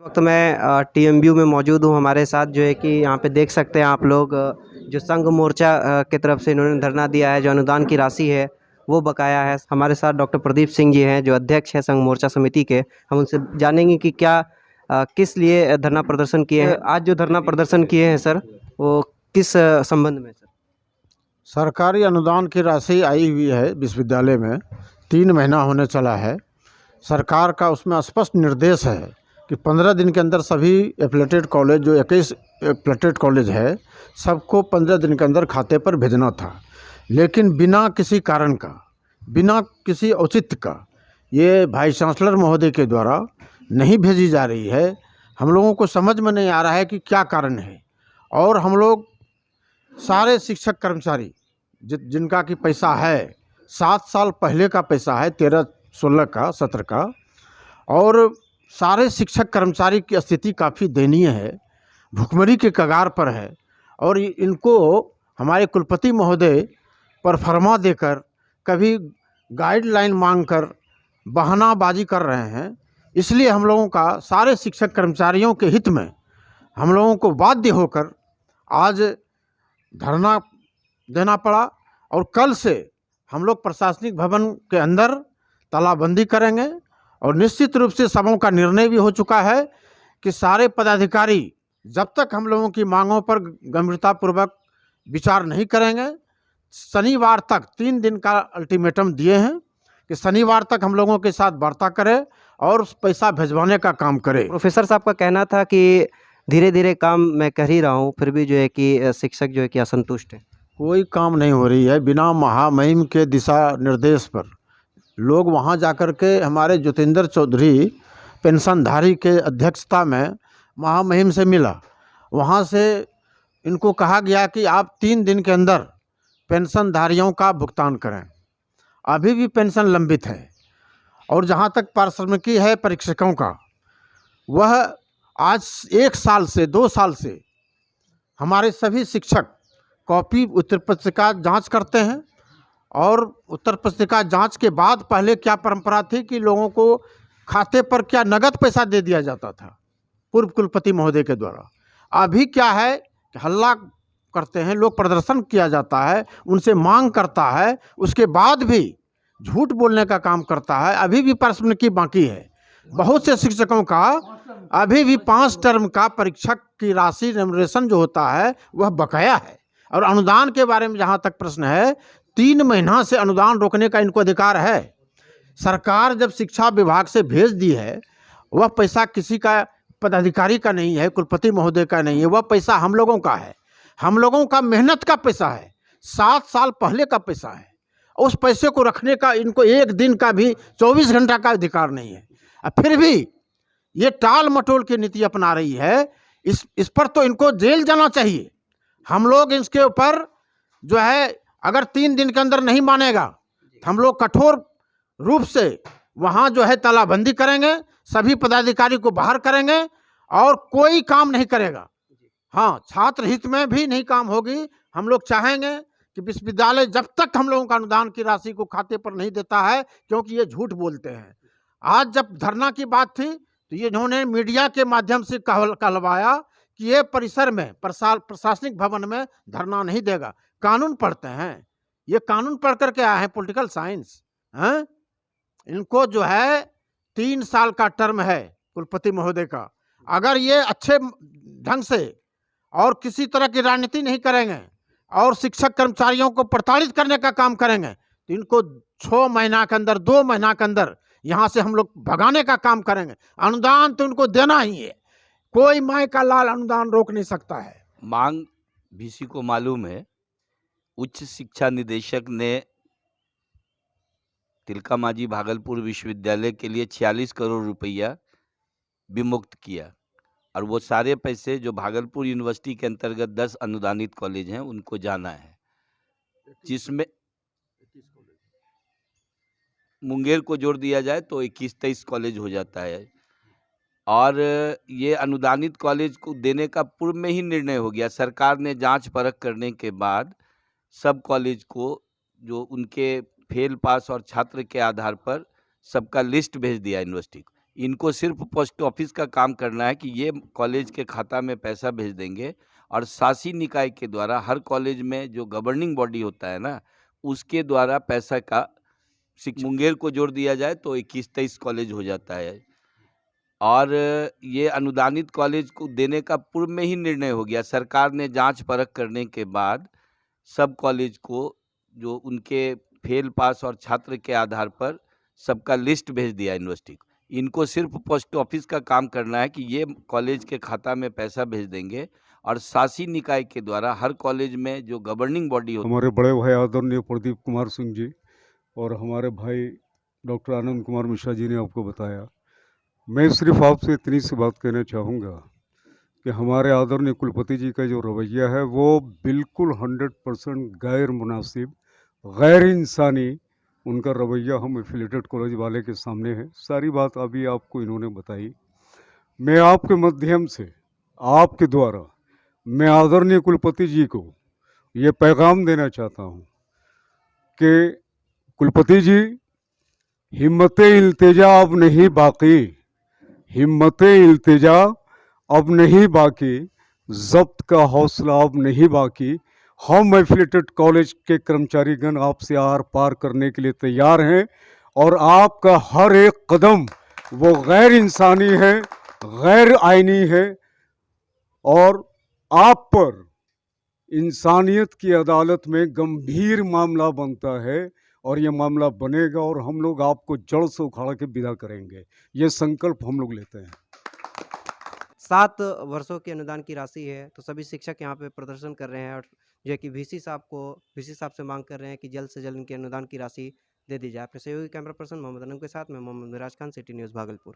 वक्त मैं टीएमबीयू में मौजूद हूँ। हमारे साथ जो है कि यहाँ पे देख सकते हैं आप लोग, जो संघ मोर्चा की तरफ से इन्होंने धरना दिया है, जो अनुदान की राशि है वो बकाया है। हमारे साथ डॉक्टर प्रदीप सिंह जी हैं, जो अध्यक्ष हैं संघ मोर्चा समिति के। हम उनसे जानेंगे कि क्या किस लिए धरना प्रदर्शन किए हैं। आज जो धरना प्रदर्शन किए हैं सर, वो किस संबंध में सर? सरकारी अनुदान की राशि आई हुई है विश्वविद्यालय में, 3 महीना होने चला है। सरकार का उसमें स्पष्ट निर्देश है कि 15 दिन के अंदर सभी एफिलेटेड कॉलेज, जो 21 एफिलेटेड कॉलेज है, सबको 15 दिन के अंदर खाते पर भेजना था। लेकिन बिना किसी कारण का, बिना किसी औचित्य का ये वाइस चांसलर महोदय के द्वारा नहीं भेजी जा रही है। हम लोगों को समझ में नहीं आ रहा है कि क्या कारण है। और हम लोग सारे शिक्षक कर्मचारी जिनका कि पैसा है, 7 साल पहले का पैसा है, 13, 16 का, 17 का, और सारे शिक्षक कर्मचारी की स्थिति काफ़ी दयनीय है, भुखमरी के कगार पर है। और इनको हमारे कुलपति महोदय पर फरमा देकर, कभी गाइडलाइन मांगकर बहानाबाजी कर रहे हैं। इसलिए हम लोगों का, सारे शिक्षक कर्मचारियों के हित में, हम लोगों को बाध्य होकर आज धरना देना पड़ा। और कल से हम लोग प्रशासनिक भवन के अंदर तालाबंदी करेंगे। और निश्चित रूप से सबों का निर्णय भी हो चुका है कि सारे पदाधिकारी जब तक हम लोगों की मांगों पर गंभीरतापूर्वक विचार नहीं करेंगे, शनिवार तक 3 दिन का अल्टीमेटम दिए हैं कि शनिवार तक हम लोगों के साथ वार्ता करें और पैसा भिजवाने का काम करें। प्रोफेसर साहब का कहना था कि धीरे धीरे काम मैं कर ही रहा हूँ, फिर भी जो है कि शिक्षक जो है कि असंतुष्ट है। कोई काम नहीं हो रही है। बिना महामहिम के दिशा निर्देश पर लोग वहां जाकर के, हमारे ज्योतिंदर चौधरी पेंशनधारी के अध्यक्षता में महामहिम से मिला। वहां से इनको कहा गया कि आप 3 दिन के अंदर पेंशनधारियों का भुगतान करें। अभी भी पेंशन लंबित है। और जहां तक पारिश्रमिकी है परीक्षकों का, वह आज 1 साल से 2 साल से हमारे सभी शिक्षक कॉपी उत्तर पुस्तिका जांच करते हैं। और उत्तर पुस्तिका जांच के बाद पहले क्या परंपरा थी कि लोगों को खाते पर क्या नगद पैसा दे दिया जाता था पूर्व कुलपति महोदय के द्वारा। अभी क्या है कि हल्ला करते हैं लोग, प्रदर्शन किया जाता है, उनसे मांग करता है, उसके बाद भी झूठ बोलने का काम करता है। अभी भी पारिश्रमिकी बाकी है। बहुत से शिक्षकों का अभी भी 5 टर्म का परीक्षक की राशि रेम्युनरेशन जो होता है वह बकाया है। और अनुदान के बारे में जहाँ तक प्रश्न है, 3 महीना से अनुदान रोकने का इनको अधिकार है। सरकार जब शिक्षा विभाग से भेज दी है, वह पैसा किसी का, पदाधिकारी का नहीं है, कुलपति महोदय का नहीं है, वह पैसा हम लोगों का है। हम लोगों का मेहनत का पैसा है, 7 साल पहले का पैसा है। उस पैसे को रखने का इनको 1 दिन का भी, 24 घंटा का अधिकार नहीं है। फिर भी ये टाल मटोल की नीति अपना रही है। इस पर तो इनको जेल जाना चाहिए। हम लोग इसके ऊपर जो है, अगर 3 दिन के अंदर नहीं मानेगा तो हम लोग कठोर रूप से वहाँ जो है तालाबंदी करेंगे, सभी पदाधिकारी को बाहर करेंगे और कोई काम नहीं करेगा। हाँ, छात्र हित में भी नहीं काम होगी। हम लोग चाहेंगे कि विश्वविद्यालय जब तक हम लोगों का अनुदान की राशि को खाते पर नहीं देता है, क्योंकि ये झूठ बोलते हैं। आज जब धरना की बात थी तो ये इन्होंने मीडिया के माध्यम से कहलवाया कि ये परिसर में, प्रशासनिक भवन में धरना नहीं देगा। कानून पढ़ते हैं, ये कानून पढ़ करके आए हैं, पॉलिटिकल साइंस हैं। इनको जो है 3 साल का टर्म है कुलपति महोदय का। अगर ये अच्छे ढंग से और किसी तरह की राजनीति नहीं करेंगे और शिक्षक कर्मचारियों को प्रताड़ित करने का काम करेंगे तो इनको 6 महीना के अंदर, 2 महीना के अंदर यहाँ से हम लोग भगाने का काम करेंगे। अनुदान तो इनको देना ही है। कोई माय का लाल अनुदान रोक नहीं सकता है। मांग वीसी को मालूम है। उच्च शिक्षा निदेशक ने तिलका मांझी भागलपुर विश्वविद्यालय के लिए 46 करोड़ रुपया विमुक्त किया। और वो सारे पैसे जो भागलपुर यूनिवर्सिटी के अंतर्गत 10 अनुदानित कॉलेज हैं उनको जाना है, जिसमें मुंगेर को जोड़ दिया जाए तो 21-23 कॉलेज हो जाता है। और ये अनुदानित कॉलेज को देने का पूर्व में ही निर्णय हो गया। सरकार ने जांच परख करने के बाद सब कॉलेज को, जो उनके फेल पास और छात्र के आधार पर, सबका लिस्ट भेज दिया यूनिवर्सिटी को। इनको सिर्फ पोस्ट ऑफिस का काम करना है कि ये कॉलेज के खाता में पैसा भेज देंगे और शासी निकाय के द्वारा हर कॉलेज में जो गवर्निंग बॉडी होता है ना, उसके द्वारा पैसा का मुंगेर को जोड़ दिया जाए तो 21-23 कॉलेज हो जाता है। और ये अनुदानित कॉलेज को देने का पूर्व में ही निर्णय हो गया। सरकार ने जांच परख करने के बाद सब कॉलेज को जो उनके फेल पास और छात्र के आधार पर सबका लिस्ट भेज दिया यूनिवर्सिटी को। इनको सिर्फ पोस्ट ऑफिस का काम करना है कि ये कॉलेज के खाता में पैसा भेज देंगे और शासी निकाय के द्वारा हर कॉलेज में जो गवर्निंग बॉडी होती है। हमारे बड़े भाई आदरणीय प्रदीप कुमार सिंह जी और हमारे भाई डॉक्टर आनंद कुमार मिश्रा जी ने आपको बताया। मैं सिर्फ आपसे इतनी सी बात कहना चाहूँगा कि हमारे आदरणीय कुलपति जी का जो रवैया है वो बिल्कुल 100% गैर मुनासिब, गैर इंसानी उनका रवैया हम एफिलेटेड कॉलेज वाले के सामने है। सारी बात अभी आपको इन्होंने बताई। मैं आपके माध्यम से, आपके द्वारा मैं आदरणीय कुलपति जी को ये पैगाम देना चाहता हूँ कि कुलपति जी, हिम्मत-ए-इल्तिजा अब नहीं बाकी, हिम्मत-ए-इल्तिजा अब नहीं बाकी, ज़ब्त का हौसला अब नहीं बाकी। हम एफिलेटेड कॉलेज के कर्मचारीगण आपसे आर पार करने के लिए तैयार हैं और आपका हर एक कदम वो गैर इंसानी है, गैर आईनी है और आप पर इंसानियत की अदालत में गंभीर मामला बनता है और ये मामला बनेगा और हम लोग आपको जड़ से उखाड़ के विदा करेंगे। ये संकल्प हम लोग लेते हैं। 7 वर्षों के अनुदान की राशि है, तो सभी शिक्षक यहाँ पे प्रदर्शन कर रहे हैं और जो है कि वीसी साहब से मांग कर रहे हैं कि जल्द से जल्द इनके अनुदान की राशि दे दी जाए। अपने सहयोगी कैमरा पर्सन मोहम्मद अनम के साथ मैं मोहम्मद मिराज खान, सिटी न्यूज़ भागलपुर।